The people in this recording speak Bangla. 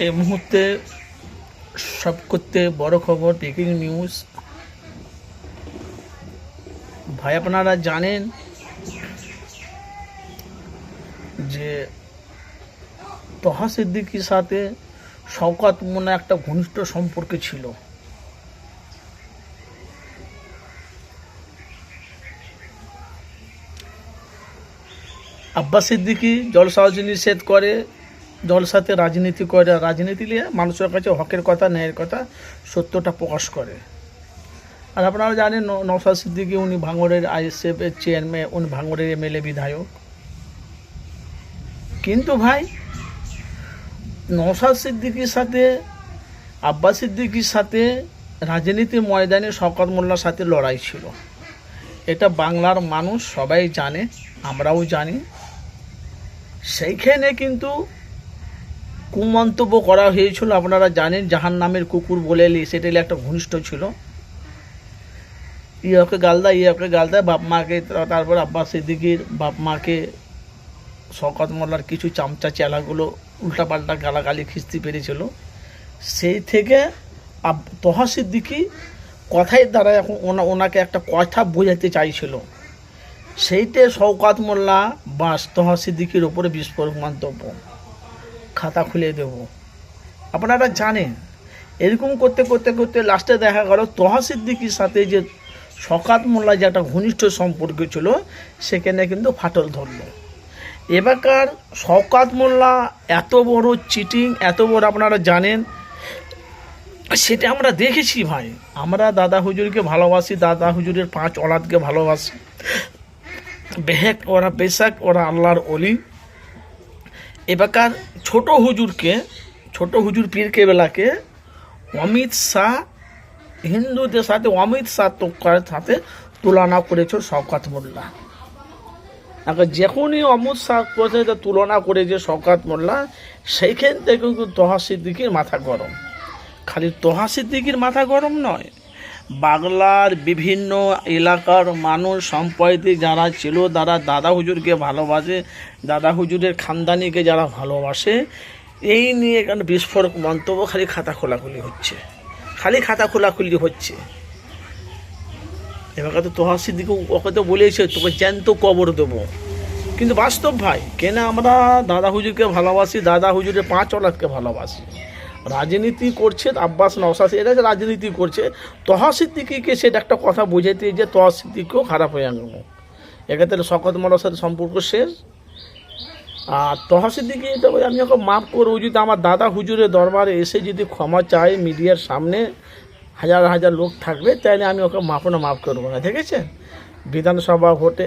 এই মুহূর্তে সব করতে বড় খবর, ব্রেকিং নিউজ। ভাই আপনারা জানেন যে তহা সিদ্দিকীর সাথে শওকত মোল্লা একটা ঘনিষ্ঠ সম্পর্ক ছিল। আব্বাস সিদ্দিকী জলসাজ নিষেধ করে, জলসাতে রাজনীতি করে, রাজনীতি নিয়ে মানুষের কাছে হকের কথা, ন্যায়ের কথা, সত্যটা প্রকাশ করে। আর আপনারা জানেন নওশাদ সিদ্দিকী উনি ভাঙড়ের আইএসএফ এর চেয়ারম্যান, উনি ভাঙড়ের এমএলএ বিধায়ক। কিন্তু ভাই নওশাদ সিদ্দিকীর সাথে আব্বাস সিদ্দিকীর সাথে রাজনীতির ময়দানে শওকত মোল্লার সাথে লড়াই ছিল। এটা বাংলার মানুষ সবাই জানে, আমরাও জানি। সেইখানে কিন্তু কুমন্তব্য করা হয়েছিল। আপনারা জানেন জাহান নামের কুকুর বলে সেটা একটা ঘনিষ্ঠ ছিল। ইয়ে গালদা বাপ মাকে, তারপর আব্বাস সিদ্দিকীর বাপ মাকে শওকত মোল্লার কিছু চামচা চেলাগুলো উল্টাপাল্টা গালাগালি খিস্তি পেরেছিল। সেই থেকে তহা সিদ্দিকী কথাই দ্বারা এখন ওনাকে একটা কথা বোঝাতে চাইছিল। সেইটে শওকত মোল্লা বাস তহা সিদ্দিকীর ওপরে বিস্ফোরক মন্তব্য, খাতা খুলে দেব। আপনারা জানেন এরকম করতে করতে করতে লাস্টে দেখা গেল তহা সিদ্দিকীর সাথে যে শওকত মোল্লা যে একটা ঘনিষ্ঠ সম্পর্ক ছিল সেখানে কিন্তু ফাটল ধরল। এবারকার শওকত মোল্লা এত বড় চিটিং, এত বড় আপনারা জানেন, সেটা আমরা দেখেছি ভাই। আমরা দাদা হুজুরকে ভালোবাসি, দাদা হুজুরের 5 ওলাদকে ভালোবাসি। বেহেক ওরা বেশাক ওরা আল্লাহর অলি। এবারকার ছোট হুজুর পীর কেবলাকে অমিত শাহ, হিন্দুদের সাথে অমিত শাহ সাথে তুলনা করেছে শওকত মোল্লা। যখনই অমিত শাহ সাথে তুলনা করেছে শওকত মোল্লা, সেইখান থেকে কিন্তু তহা সিদ্দিকীর মাথা গরম। খালি তহা সিদ্দিকীর মাথা গরম নয়, বাংলার বিভিন্ন এলাকার মানুষ সম্প্রদায় যারা ছিল, যারা দাদা হুজুরকে ভালোবাসে, দাদা হুজুরের খানদানিকে যারা ভালোবাসে, এই নিয়ে এখানে বিস্ফোরক মন্তব্য, খালি খাতা খোলাখুলি হচ্ছে। এবার তো তহা সিদ্দিকী ওকে তো বলেছে তোকে জ্যান্ত কবর দেবো। কিন্তু বাস্তব ভাই, কেন আমরা দাদা হুজুরকে ভালোবাসি, দাদা হুজুরের 5 ওলাদকে ভালোবাসি। রাজনীতি করছে আব্বাস নওশাদ, এরা যে রাজনীতি করছে, তহা সিদ্দিকীকে সেটা একটা কথা বোঝাইতে যে তহা সিদ্দিকীও খারাপ হয়ে গেল। এক্ষেত্রে শওকত মোল্লার সাথে সম্পর্ক শেষ। আর তহা সিদ্দিকী আমি ওকে মাফ করবো যদি আমার দাদা হুজুরের দরবারে এসে যদি ক্ষমা চায়, মিডিয়ার সামনে হাজার হাজার লোক থাকবে, তাহলে আমি ওকে মাফ করবো না। ঠিক আছে? বিধানসভা ভোটে